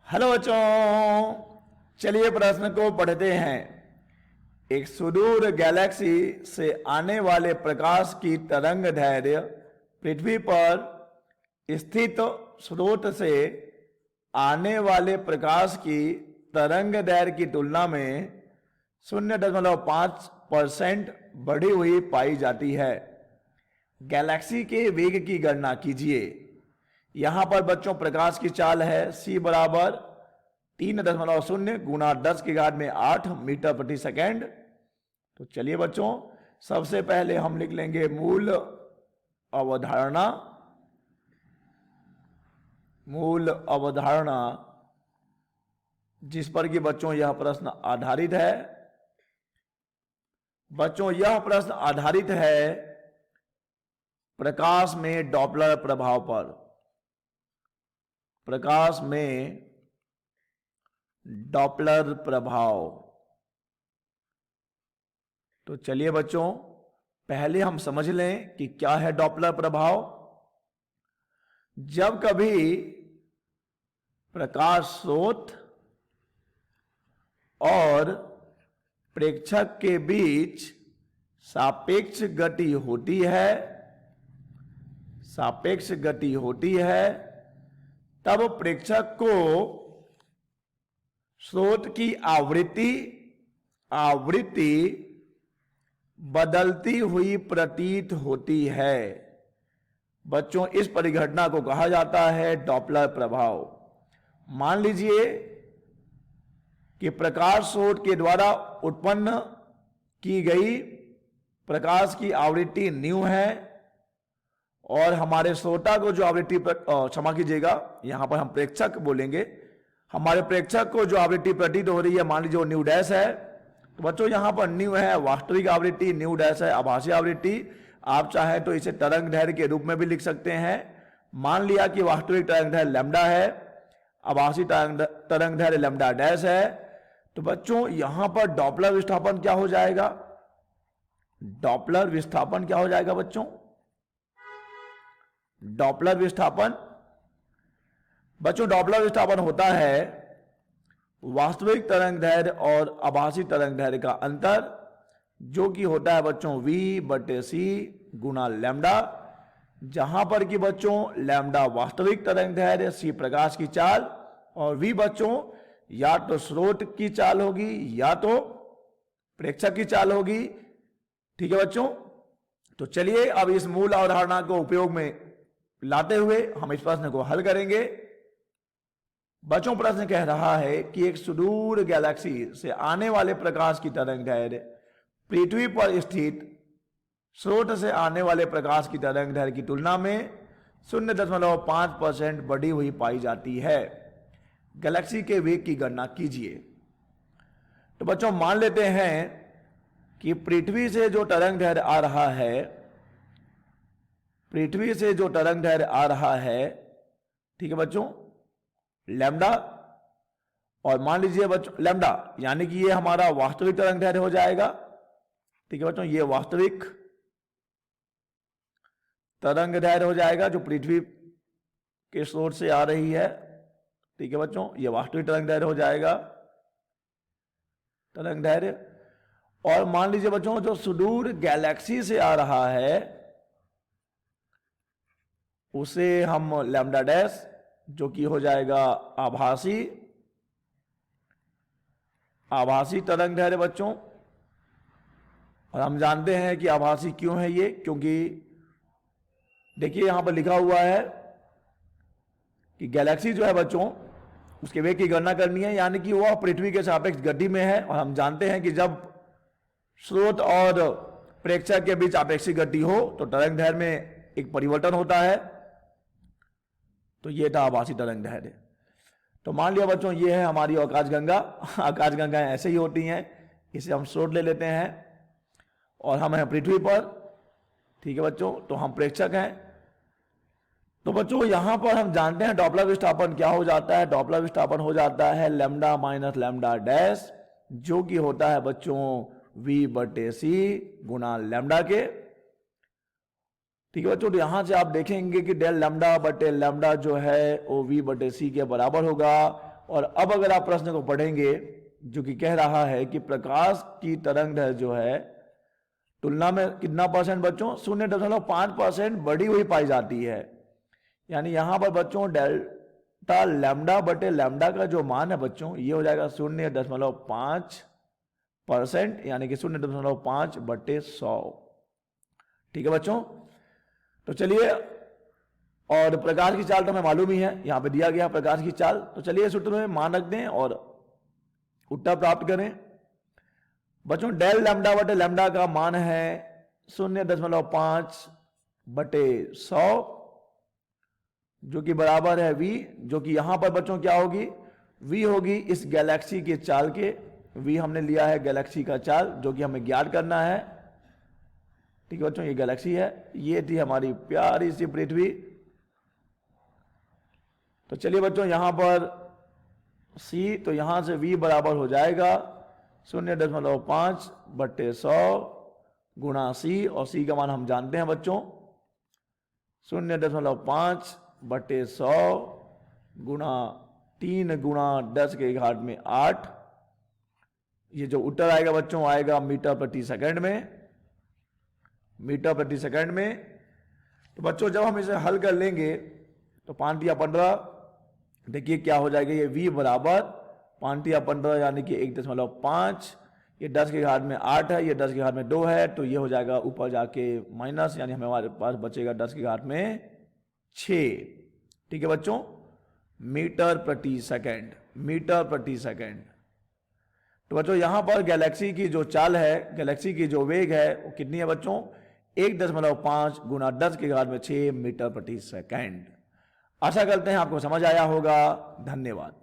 Hello बच्चों, चलिए प्रश्न को पढ़ते हैं। एक सुदूर गैलेक्सी से आने वाले प्रकाश की तरंग दैर्घ्य पृथ्वी पर स्थित स्रोत से आने वाले प्रकाश की तरंग दैर्घ्य की तुलना में 0.5% बढ़ी हुई पाई जाती है। गैलेक्सी के वेग की गणना कीजिए। यहां पर बच्चों प्रकाश की चाल है c बराबर 3.0 गुना 10 की घात में 8 मीटर प्रति सेकेंड। तो चलिए बच्चों, सबसे पहले हम लिख लेंगे मूल अवधारणा जिस पर कि बच्चों यह प्रश्न आधारित है। बच्चों यह प्रश्न आधारित है प्रकाश में डॉपलर प्रभाव पर। प्रकाश में डॉपलर प्रभाव। तो चलिए बच्चों, पहले हम समझ लें कि क्या है डॉपलर प्रभाव। जब कभी प्रकाश स्रोत और प्रेक्षक के बीच सापेक्ष गति होती है, तब प्रेक्षक को स्रोत की आवृत्ति बदलती हुई प्रतीत होती है। बच्चों इस परिघटना को कहा जाता है डॉपलर प्रभाव। मान लीजिए कि प्रकाश स्रोत के द्वारा उत्पन्न की गई प्रकाश की आवृत्ति न्यू है और हमारे श्रोता को जो आवृत्ति क्षमा कीजिएगा, यहां पर हम प्रेक्षक बोलेंगे, हमारे प्रेक्षक को जो आवृत्ति प्रतीत हो रही है मान लीजिए वो न्यू डैश है। तो बच्चों यहां पर न्यू है वास्तविक आवृत्ति, न्यू डैश है आभासी आवृत्ति। आप चाहें तो इसे तरंग दैर्घ्य के रूप में भी लिख सकते हैं। मान लिया कि वास्तविक तरंग दैर्घ्य लैम्डा है, आभासी तरंग दैर्घ्य लैम्डा डैश है। तो बच्चों यहां पर डॉपलर विस्थापन क्या हो जाएगा? डॉपलर विस्थापन क्या हो जाएगा बच्चों? डॉपलर विस्थापन, बच्चों डॉपलर विस्थापन होता है वास्तविक तरंग दैर्घ्य और आभासी तरंग दैर्घ्य का अंतर, जो कि होता है बच्चों v/c गुना लैम्डा, जहां पर कि बच्चों लैम्डा वास्तविक तरंग दैर्घ्य, c प्रकाश की चाल और v बच्चों या तो स्रोत की चाल होगी या तो प्रेक्षक की चाल होगी। ठीक है बच्चों, तो चलिए अब इस मूल अवधारणा को उपयोग में लाते हुए हम इस प्रश्न को हल करेंगे। बच्चों प्रश्न कह रहा है कि एक सुदूर गैलेक्सी से आने वाले प्रकाश की तरंग दैर्घ्य पृथ्वी पर स्थित स्रोत से आने वाले प्रकाश की तरंग दैर्घ्य की तुलना में 0.5% बढ़ी हुई पाई जाती है। गैलेक्सी के वेग की गणना कीजिए। तो बच्चों मान लेते हैं कि पृथ्वी से जो तरंग दैर्घ्य आ रहा है, ठीक है बच्चों, लैम्डा, और मान लीजिए बच्चों लैम्डा यानी कि ये हमारा वास्तविक तरंग दैर्घ्य हो जाएगा। ठीक है बच्चों, ये वास्तविक तरंग दैर्घ्य हो जाएगा जो पृथ्वी के स्रोत से आ रही है। ठीक है बच्चों, ये वास्तविक तरंग दैर्घ्य हो जाएगा, तरंग दैर्घ्य। और मान लीजिए बच्चों जो सुदूर गैलेक्सी से आ रहा है उसे हम लैम्डा डैश, जो कि हो जाएगा आभासी तरंग दैर्घ्य बच्चों। और हम जानते हैं कि आभासी क्यों है ये, क्योंकि देखिए यहां पर लिखा हुआ है कि गैलेक्सी जो है बच्चों उसके वेग की गणना करनी है, यानी कि वह पृथ्वी के सापेक्ष गति में है। और हम जानते हैं कि जब स्रोत और प्रेक्षक के बीच आपेक्षिक गति हो तो तरंग दैर्घ्य में एक परिवर्तन होता है। तो ये था आभासी तरंग दैर्घ्य। तो मान लिया बच्चों ये है हमारी आकाशगंगा। आकाशगंगाएं ऐसे ही होती हैं, इसे हम स्रोत ले लेते हैं और हम हैं पृथ्वी पर। ठीक है बच्चों, तो हम प्रेक्षक हैं। तो बच्चों यहां पर हम जानते हैं डॉपलर विस्थापन क्या हो जाता है। डॉपलर विस्थापन हो जाता है लैम्डा माइनस लैम्डा डैश, जो कि होता है बच्चों v/c गुना लैम्डा के। ठीक है बच्चों, तो यहां से आप देखेंगे कि डेल लैम्डा बटे लैम्डा जो है वो v/c के बराबर होगा। और अब अगर आप प्रश्न को पढ़ेंगे जो कि कह रहा है कि प्रकाश की तरंगदैर्घ्य जो है तुलना में कितना परसेंट बच्चों, 0.5% बढ़ी हुई पाई जाती है। यानी यहां पर बच्चों डेल्टा लैम्डा बटे लैम्डा का जो मान है बच्चों ये हो जाएगा 0.5%, यानी कि 0.5 बटे 100। ठीक है बच्चों, तो चलिए, और प्रकाश की चाल तो हमें मालूम ही है, यहां पे दिया गया प्रकाश की चाल। तो चलिए सूत्र में मान रख दें और उत्तर प्राप्त करें। बच्चों डेल लैम्डा बटे लैम्डा का मान है 0.5 बटे 100, जो कि बराबर है v, जो कि यहां पर बच्चों क्या होगी, v होगी इस गैलेक्सी के चाल के। v हमने लिया है गैलेक्सी का चाल जो कि हमें ज्ञात करना है। ठीक है बच्चों, ये गैलेक्सी है, ये थी हमारी प्यारी सी पृथ्वी। तो चलिए बच्चों यहां पर c, तो यहां से v बराबर हो जाएगा 0.5 बटे 100 गुणा c, और c का मान हम जानते हैं बच्चों 0.5 बटे 100 गुणा 3 गुणा 10 के घात में 8। ये जो उत्तर आएगा बच्चों आएगा मीटर प्रति सेकंड में, मीटर प्रति सेकंड में। तो बच्चों जब हम इसे हल कर लेंगे तो 5 या 15, देखिए क्या हो जाएगा, ये v बराबर 5 या 15 यानी कि 1.5, ये 10 के घात में 8 है, ये 10 के घात में 2 है, तो ये हो जाएगा ऊपर जाके माइनस, यानी हमारे पास बचेगा 10 के घात में 6। ठीक है बच्चों, मीटर प्रति सेकंड, मीटर प्रति सेकंड। तो बच्चों यहां पर गैलेक्सी की जो चाल है, गैलेक्सी की जो वेग है वो कितनी है बच्चों, 1.5 गुणा 10 के घात में 6 मीटर प्रति सेकंड। आशा करते हैं आपको समझ आया होगा। धन्यवाद।